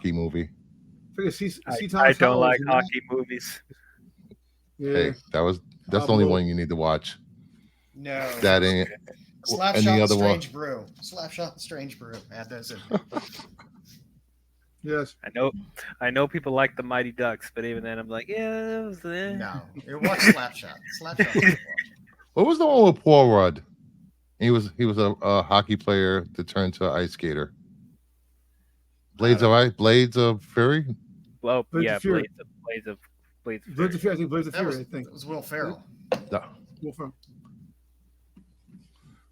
hockey movie. I don't like hockey movies. Yeah. Hey, that's the only one you need to watch. No. That ain't Slapshot any and other one. Strange Brew. Slapshot and Strange Brew. Add those in. Yes. I know people like the Mighty Ducks, but even then, I'm like, yeah, it was No. You watch Slapshot. Slapshot's worth watching. What was the one with Paul Rudd? He was a hockey player that turned to an ice skater. Blades of Fury. Well, Blades yeah, of Fury. Blades of Blades of Fury. I think Blades of That Fury. was, I think. that was Will Ferrell. No, Will Ferrell.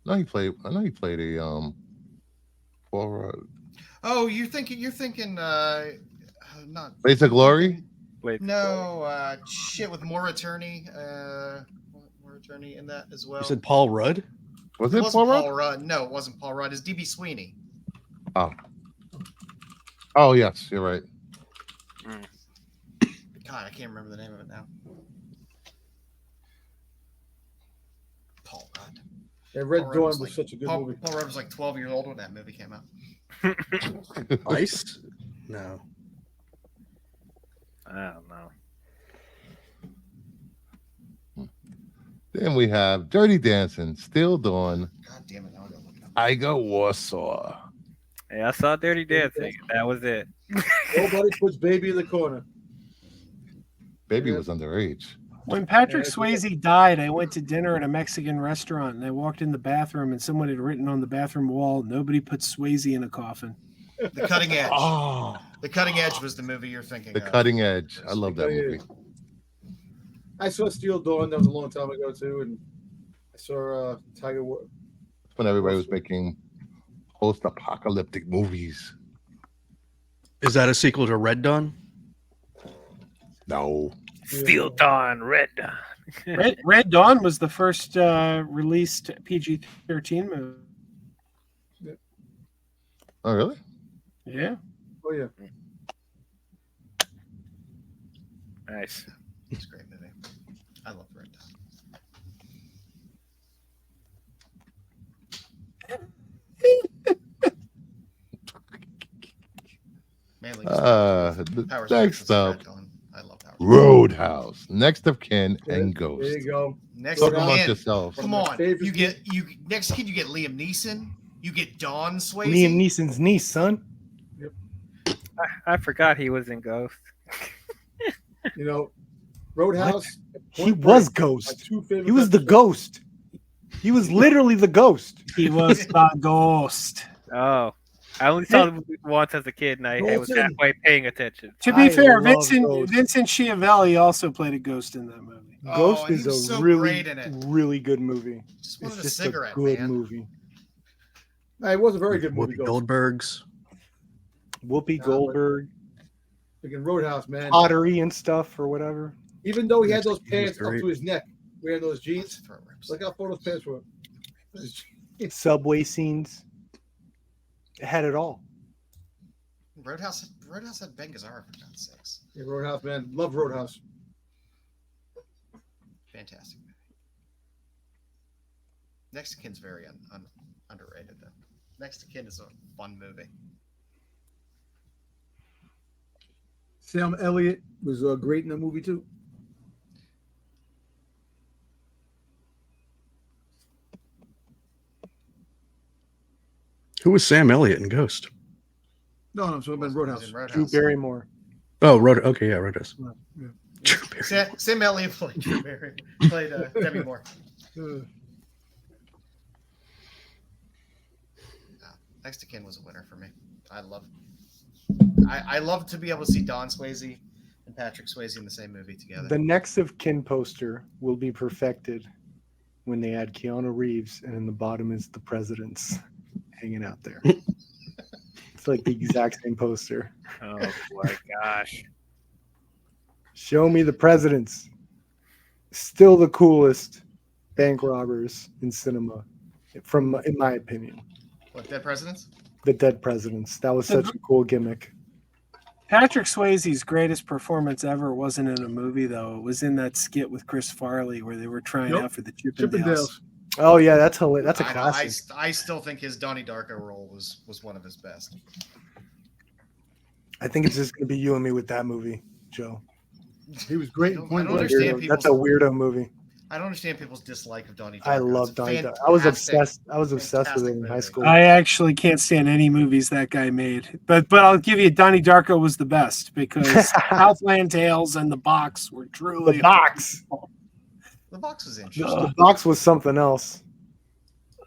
no, he played. I know he played a Paul Rudd. Oh, you're thinking not Blades of Glory. Blades. No, shit with More Attorney. More Attorney in that as well. You said Paul Rudd? Was It it wasn't Paul Paul Rudd? Rudd. No, it wasn't Paul Rudd. It's DB Sweeney. Oh yes, you're right. God, I can't remember the name of it now. Paul Rudd. Yeah, Red Paul Rudd Dawn was was like- such a good Paul, movie. Paul Rudd was like 12 years old when that movie came out. Ice? No. I don't know. Then we have Dirty Dancing, Still Dawn, God damn it! Now I gotta look it up. I Got Warsaw. Hey, I saw Dirty Dancing. That was it. Nobody puts baby in the corner. Baby Yeah. was underage. When Patrick Yeah, Swayze died, I went to dinner at a Mexican restaurant and I walked in the bathroom and someone had written on the bathroom wall, "Nobody puts Swayze in a coffin." The Cutting Edge. Oh. The Cutting Edge was the movie you're thinking The of. Cutting Edge. I love that Cutting movie. Edge. I saw Steel Dawn. That was a long time ago too, and I saw Tiger War. When everybody was making post-apocalyptic movies. Is that a sequel to Red Dawn? No. Steel Dawn, Red Dawn. Red Dawn was the first released PG-13 movie. Oh really? Yeah. Oh yeah. Nice. It's a great movie. I love Red Dawn. Mainly Powers Next Red up, Dawn. I love Powers. Roadhouse, Next of Kin and There Ghost. you go. Next Talk to amongst Ken. yourselves. Come One of my on. favorite You next kid you get Liam Neeson. You get Dawn Swayze. Liam Neeson's niece, son. I forgot he was in Ghost. You know, Roadhouse. He Point was Break, my Ghost. two favorite He was the episodes. ghost. He was literally the ghost. He was the ghost. Oh, I only saw the movie once as a kid, and I was Golden. halfway paying attention. To be I fair, love Vincent Ghost. Schiavelli also played a ghost in that movie. Oh, Ghost and he is was a so really, great in it. really good movie. Just It's wanted a just a cigarette, good man. movie. Nah, it was a very good movie. Whoopi Ghost. Goldberg's, Whoopi Nah, Goldberg, Freaking Roadhouse, man. pottery and stuff or whatever. Even though he had those He was pants up great. to his neck, wearing those jeans. Throat rips. Look how far those pants were. Subway scenes. It had it all. Roadhouse had Ben Gazzara for God's sakes. Yeah, Roadhouse, man. Love Roadhouse. Fantastic movie. Next to Kin's very underrated though. Next to Kin is a fun movie. Sam Elliott was great in the movie too. Who was Sam Elliott in Ghost? No, so I've been He was Roadhouse. in Drew Roadhouse. Barrymore. Oh, Okay, yeah, Roadhouse. Yeah. Drew Barrymore. Sam Elliott played Drew Barry. Played Demi Moore. Next to Kin was a winner for me. I love to be able to see Don Swayze and Patrick Swayze in the same movie together. The next of kin poster will be perfected when they add Keanu Reeves, and in the bottom is the presidents hanging out there. It's like the exact same poster. Oh my gosh. Show me the presidents. Still the coolest bank robbers in cinema, in my opinion. What, Dead Presidents? The dead presidents. That was such a cool gimmick. Patrick Swayze's greatest performance ever wasn't in a movie, though. It was in that skit with Chris Farley where they were trying Yep. out for the Chippendales. Chippendales. Oh yeah, that's hilarious. That's a I know, classic. I still think his Donnie Darko role was one of his best. I think it's just gonna be you and me with that movie, Joe. He was great I in don't Point Break. understand That's a people's. weirdo movie. I don't understand people's dislike of Donnie Darko. I It's love a Donnie Darko. I was fantastic- obsessed. I was obsessed with it in fantastic high movie. school. I actually can't stand any movies that guy made, but I'll give you Donnie Darko was the best because Southland Tales and The Box were truly The Box. The box was The interesting. Box was something else.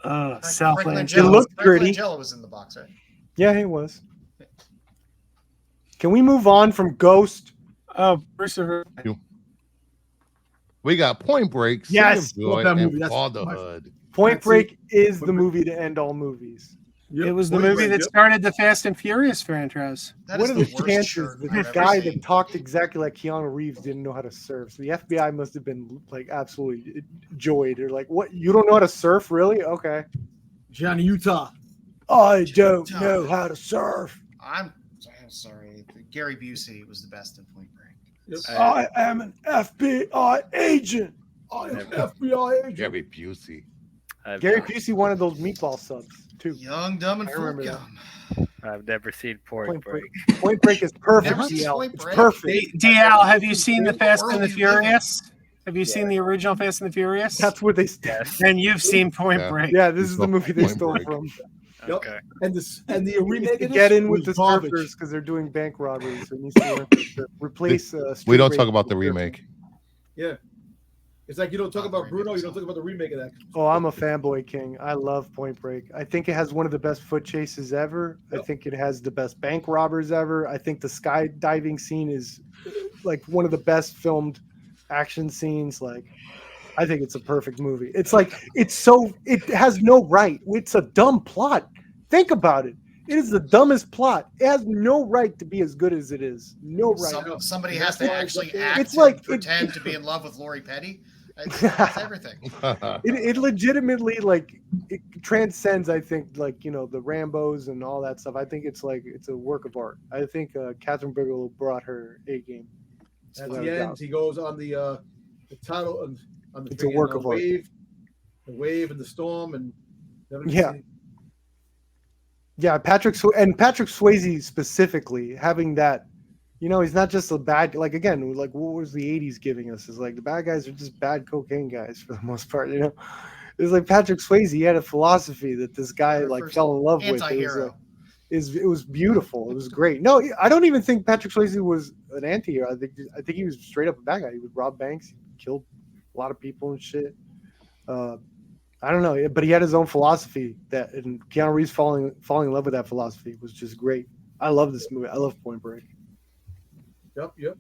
Frank Southland It Tales. looked Frank pretty. Langella was in the box, right? Yeah, he was. Can we move on from Ghost? Oh, Christopher. We got Point Break, Yes, City of love Joy, that and movie. That's Fatherhood. Point That's Break is Point the Break. movie to end all movies. Yep, It was the Point movie Break, that yep. started the Fast and Furious franchise. That What is are the the worst chances shirt that I've the ever guy seen. that talked exactly like Keanu Reeves didn't know how to surf? So the FBI must have been like absolutely joyed. They're like, "What? You don't know how to surf, really? Okay." Johnny Utah. I don't know how to surf. I'm sorry. Gary Busey was the best in Point Break. Yep. I am an FBI agent. I am FBI agent. Gary Busey. Gary Busey wanted those meatball subs too. Young, dumb, and I full remember that. gum. I've never seen Point Point Break. Break. Point Break is perfect. Never seen DL. Point It's Break? perfect. DL, have you seen the Fast world and the do you live in? Furious? Have you seen the original Fast and the Furious? That's where they. Yes. And you've seen Point Yeah. Break. Yeah, this We is the saw movie they Point stole Break. from. Yep. Okay. And the remake To of get this in with the was garbage. surfers because they're doing bank robberies. So it needs to replace. We Street don't Racer talk about the with surfing. remake. Yeah. It's like you don't talk Oh, about the Bruno, remake you don't talk about the remake of that. Oh, I'm a fanboy king. I love Point Break. I think it has one of the best foot chases ever. I Yep. think it has the best bank robbers ever. I think the skydiving scene is like one of the best filmed action scenes. Like, I think it's a perfect movie. It's like it has no right. It's a dumb plot. Think about it. It is the dumbest plot. It has no right to be as good as it is. No right. Somebody And has that's to why actually it's up there. act It's like- and pretend to be in love with Lori Petty. It's everything. It legitimately like it transcends. I think like the Rambos and all that stuff. I think it's a work of art. I think Catherine Bigelow brought her A game. At without the a end, doubt. he goes on the title on the It's a friggin', work of art. wave and the storm and Yeah. Yeah, Patrick Swayze specifically having that, he's not just a bad again like what was the '80s giving us is like the bad guys are just bad cocaine guys for the most part. It's like Patrick Swayze. He had a philosophy that this guy First fell in love with. Anti-hero. It was beautiful. It was great. No, I don't even think Patrick Swayze was an anti-hero. I think he was straight up a bad guy. He would rob banks, he killed a lot of people and shit. I don't know, but he had his own philosophy and Keanu Reeves falling in love with that philosophy was just great. I love this movie. I love Point Break. Yep.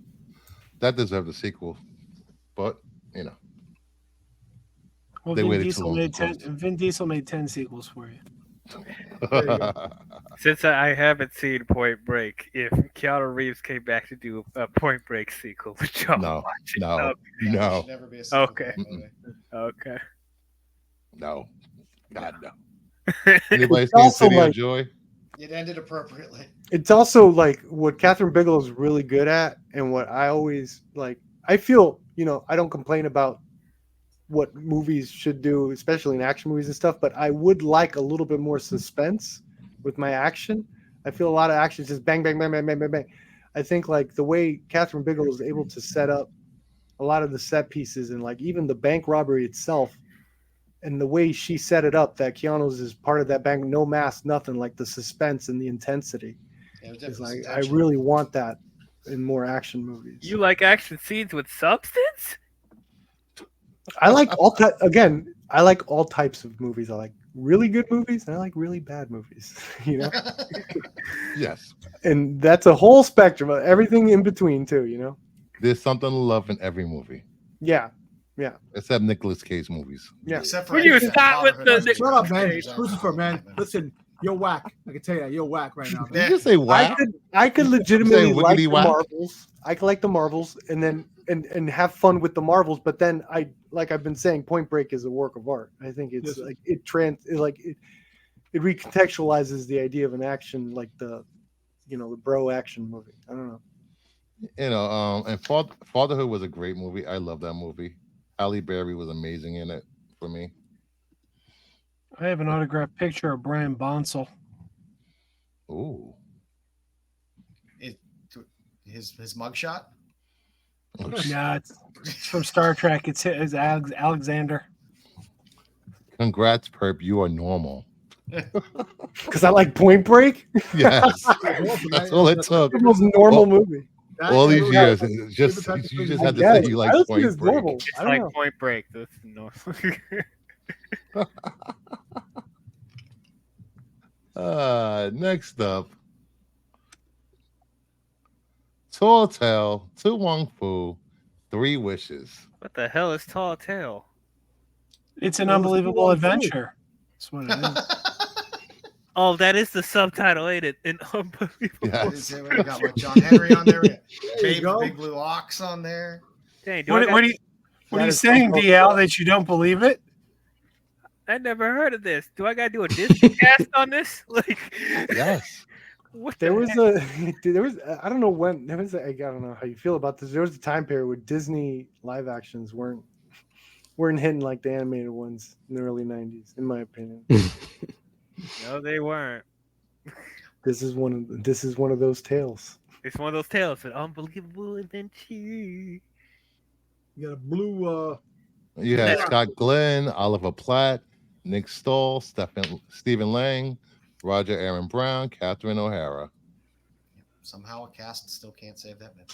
That deserved a sequel, but Well, They Vin waited too Diesel, long made to 10, post. Vin Diesel made 10 sequels for you. Since I haven't seen Point Break, if Keanu Reeves came back to do a Point Break sequel, would y'all No, watch it? no, Okay. There no, should never be a sequel to Okay. that movie. Okay. no, God no. Anybody It's seen also City like- of Joy? It ended appropriately. It's also like what Catherine Bigelow's really good at, and what I always like. I feel I don't complain about what movies should do, especially in action movies and stuff. But I would like a little bit more suspense with my action. I feel a lot of action is just bang, bang, bang, bang, bang, bang, bang. I think like the way Catherine Bigelow is able to set up a lot of the set pieces and like even the bank robbery itself, and the way she set it up that Keanu's is part of that bank, no mask, nothing, like the suspense and the intensity. It was It's definitely like I intentional. really want that in more action movies. You like action scenes with substance? I like I like all types of movies. I like really good movies and I like really bad movies. Yes. And that's a whole spectrum of everything in between too. There's something to love in every movie, Yeah. except Nicolas Cage movies. Yeah. Except for Will you anything stop with Fatherhood the- is Shut up, man. Cage. Lucifer, man. Listen, you're whack. I can tell you that. You're whack right now, Did man. you just say wow? I could legitimately Say like wiggity the whack? Marvels. I could like the Marvels and then and have fun with the Marvels, but then I've been saying Point Break is a work of art. I think it's Yes. it recontextualizes the idea of an action like the bro action movie. I don't know. And Fatherhood was a great movie. I love that movie. Halle Berry was amazing in it for me. I have an autographed picture of Brian Bonsall. Ooh. His mugshot. No, it's from Star Trek. It's Alexander. Congrats, Perp. You are normal. Because I like Point Break. Yes. That's all it took. The most normal movie. All these years, it's just you just had to say you like I Point it's Break. normal. It's I don't like know. Point Break. That's no. Next up, Tall Tale, Tu Wong Fu, 3 Wishes. What the hell is Tall Tale? It's an Well, it's unbelievable Too adventure. That's what it is. Oh, that is the subtitle, ain't it? An unbelievable. Yes. We got what, John Henry on there. We got There you go. Big Blue Ox on there. Dang, What are you That is saying, so DL, cool. that you don't believe it? I never heard of this. Do I gotta do a Disney cast on this? Like, Yes. what There the was heck? there was I don't know when there was I don't know how you feel about this. There was a time period where Disney live actions weren't hitting like the animated ones in the early '90s, in my opinion. No, they weren't. This is one of those tales. It's one of those tales, an unbelievable adventure. You got a blue. Yeah, Scott Glenn, Oliver Platt, Nick Stoll, Stephen Lang, Roger Aaron Brown, Catherine O'Hara. Somehow a cast still can't save that man.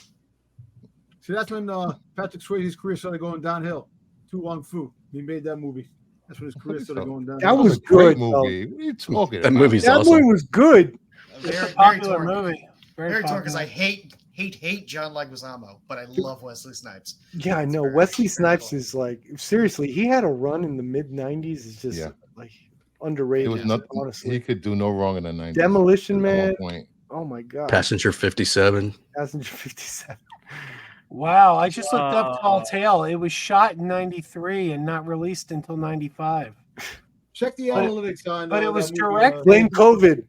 See, that's when Patrick Swayze's career started going downhill. Tu Wong Fu. He made that movie. That's when his career started going downhill. That was a great good, movie. What are you talking That about? movie's That awesome. movie was good. It's Very, a popular torn. movie. Very torn because popular. I hate John Leguizamo, but I love Wesley Snipes. Yeah, I It's know. very- Wesley very Snipes cool. is like seriously. He had a run in the mid '90s. Is just Yeah. like It underrated. was nothing. honestly. He could do no wrong in the 90s. Demolition At Man. one point. Oh my god. Passenger 57. Passenger 57. Wow, I just looked up Tall Wow. Tale. It was shot in '93 and not released until '95. Check the But- analytics on. but it that was movie, direct- Blame COVID.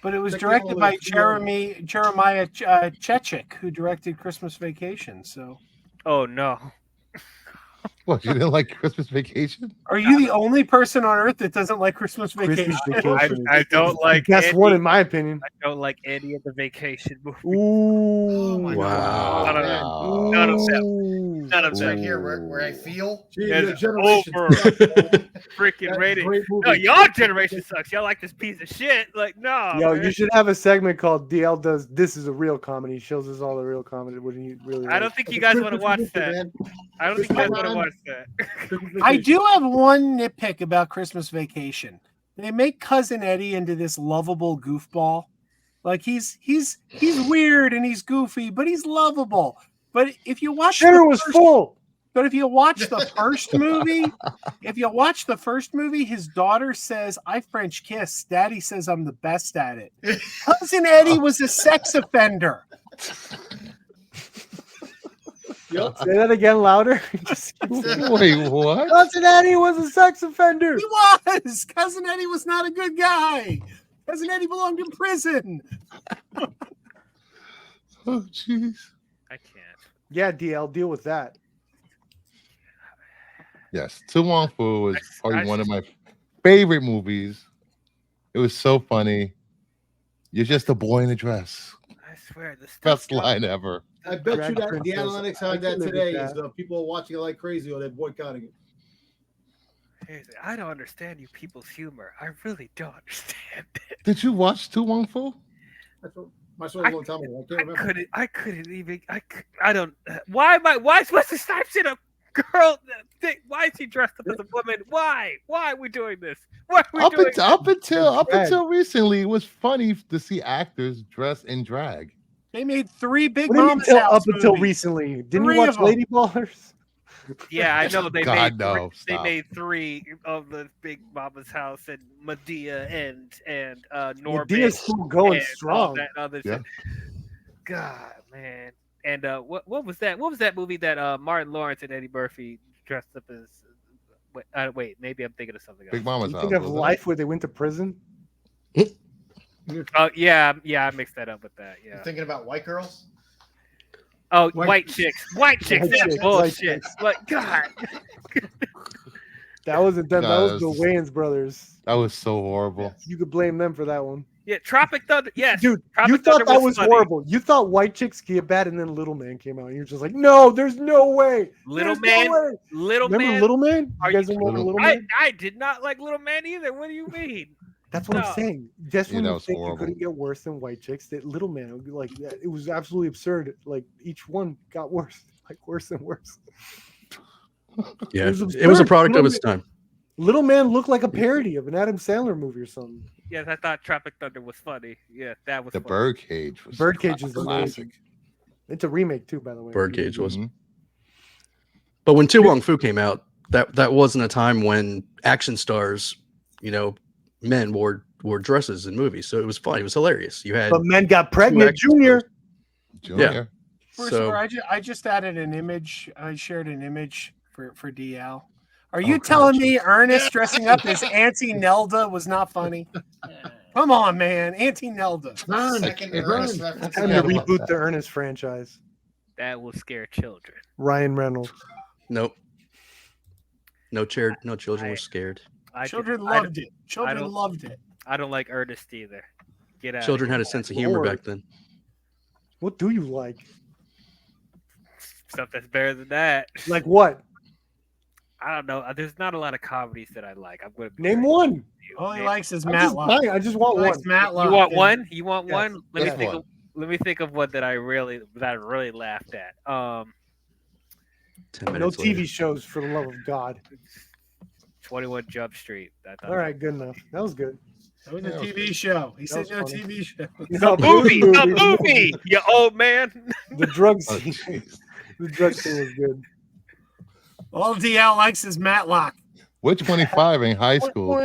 But it was Check the directed by analytics. Jeremiah Chechik, who directed Christmas Vacation. So, Oh no. What, you didn't like Christmas Vacation? are you the only person on earth that doesn't like Christmas Vacation? Christmas Vacation. I don't like Best one any, in my opinion. I don't like any of the vacation movies. Ooh. Oh my Wow. god. Wow. None of them. Ooh. None of It's them. right here where I feel. Gee, It's your generation over. sucks, man. Freaking That's a rating. great movie. No, y'all generation sucks. Y'all like this piece of shit. Like, no. Yo, man. you should have a segment called DL does this is a real comedy. He shows us all the real comedy. Wouldn't you really? I don't think you guys want to watch that. Man. I don't think you guys want to watch that. I do have one nitpick about Christmas Vacation. They make Cousin Eddie into this lovable goofball. Like he's weird and he's goofy, but he's lovable. But if you watch Dinner was full. But if you watch the first movie, his daughter says, "I French kiss." Daddy says, "I'm the best at it." Cousin Eddie was a sex offender. Say that again louder. Wait, what? Cousin Eddie was a sex offender. He was. Cousin Eddie was not a good guy. Cousin Eddie belonged in prison. Oh, jeez. I can't. Yeah, DL, deal with that. Yes, Tu Wong Fu was probably I- one of my favorite movies. It was so funny. You're just a boy in a dress. I swear, the stuff. Best line ever. I bet you Drag that the princess. analytics I on can that live with today that. is people are watching it like crazy or they're boycotting it. Seriously, I don't understand you people's humor. I really don't understand it. Did you watch Tu Wong Fu? That's what my son was a long time ago. I can't remember. I couldn't even. I don't. Why am I? Why is Wesley Snipes in a girl thing? Why is he dressed up as a woman? Why? Why are we doing this? Why are we Up doing until recently, it was funny to see actors dress in drag. They made 3 Big What do you mean Mama's till, House up until movies. recently? Didn't 3 you watch of 'em. Lady Ballers? Yeah, I know they God, made. no, They stop. made 3 of the Big Mama's House and Medea and Norbit. Medea's still going and all strong. that other Yeah. shit. God, man. And what was that? What was that movie that Martin Lawrence and Eddie Murphy dressed up as? Wait, maybe I'm thinking of something else. Big Mama's You House. think of wasn't it? Life where they went to prison? Oh yeah, I mixed that up with that. You Yeah. thinking about White Girls? Oh, White white chicks. White chicks. That's chicks, white bullshit. chicks. Like God. That wasn't them. That was the Guys. Wayans brothers. That was so horrible. You could blame them for that one. Yeah, Tropic Thunder. Yes, Dude, Tropic you thought Thunder that was funny. horrible. You thought White Chicks Get Bad, and then Little Man came out, and you're just like, no, there's no way. Little There's Man. No way. Little Remember Man. Little Man? Are You guys you- remember Little I Man? did not like Little Man either. What do you mean? That's what No. I'm saying. Just Yeah, when that you was think horrible. you couldn't get worse than White Chicks, that Little Man would be like that. It was absolutely absurd. Like each one got worse, like worse and worse. Yeah, was it was a absurd. product of its time. Little Man looked like a parody of an Adam Sandler movie or something. Yes, I thought Tropic Thunder was funny. Yeah, that was The funny. Birdcage was Birdcage is classic. amazing. It's a remake too, by the way. Birdcage was. Mhm. But when Tu Wong Fu came out, that wasn't a time when action stars, men wore dresses in movies. So it was fun. It was hilarious. You had But men got pregnant, action Junior. stars. Junior. First So- of all, I just added an image. I shared an image for DL. Are you God, telling me Ernest dressing up as Auntie Nelda was not funny? Come on, man, Auntie Nelda. Second Ernest reference. Time to reboot the Ernest franchise. That will scare children. Ryan Reynolds. Nope. No children were scared. Children I loved it. Children don't- loved it. I don't like Ernest either. Get out. Children had a sense of humor Lord. back then. What do you like? Stuff that's better than that. Like what? I don't know. There's not a lot of comedies that I like. I'm gonna be Name very one. honest with you. All he Name- likes is I'm just Matlock. buying. I just want He likes one. Matlock. You want and- one? You want Yes. one? Let me Yes. think. One. Let me think of one that I really laughed at. 10 No minutes TV later. shows, for the love of God. 21 Jump Street. I thought All right, good enough. That was good. That was a Yeah, TV show. He That said was no funny. TV show. No, The movie, you old man. The drug Oh, scene. jeez. The drug scene was good. All DL likes is Matlock. We're 25 in high school.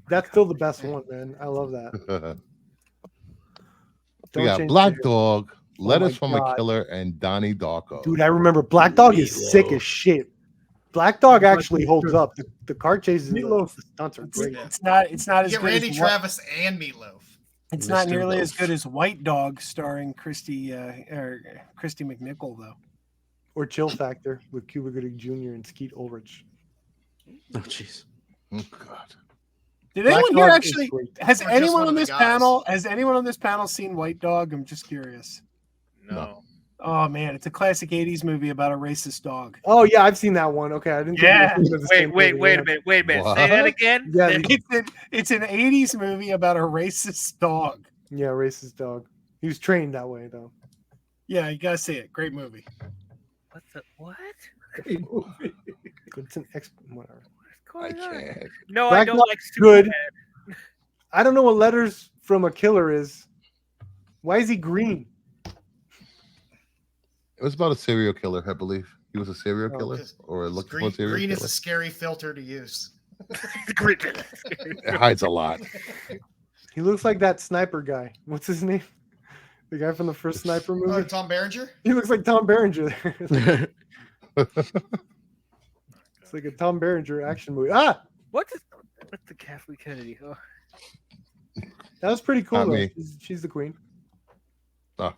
That's still the best one, man. I love that. We Don't got change Black the- Dog, Letters my from God. a Killer, and Donnie Darko. Dude, I remember Black Dog is sick Meatloaf. as shit. Black Dog actually Meatloaf. holds up. The car chases, and Meatloaf. the stunts are great. It's not as Get good Randy as Travis and Meatloaf. It's not Mr. nearly as Loaf. good as White Dog starring Christy McNichol though. Or Chill Factor with Cuba Gooding Jr. and Skeet Ulrich. Oh, jeez. Oh, God. Did Black anyone here Dog is actually great. has Or just anyone one on of the this guys. panel seen White Dog? I'm just curious. No. Oh man, it's a classic '80s movie about a racist dog. Oh yeah, I've seen that one. Okay, I didn't. Yeah. Think it was the same Wait movie, a yeah. minute. Wait a minute. Say that What? again. Yeah, It's an '80s movie about a racist dog. yeah, racist dog. He was trained that way though. Yeah, you gotta see it. Great movie. What? It's an whatever. What's I going on? can't. No, I Black don't Dog like good. Superman. I don't know what Letters from a Killer is. Why is he green? It was about a serial killer, I believe. He was a serial Oh, killer or looking for a Green, serial green is killer. a scary filter to use. It hides a lot. He looks like that sniper guy. What's his name? The guy from the first Sniper movie. Oh, Tom Berenger? He looks like Tom Berenger. It's like a Tom Berenger action movie. Ah, What's the Kathleen Kennedy? Oh. that was pretty cool. Not Though. me. She's the queen. Oh.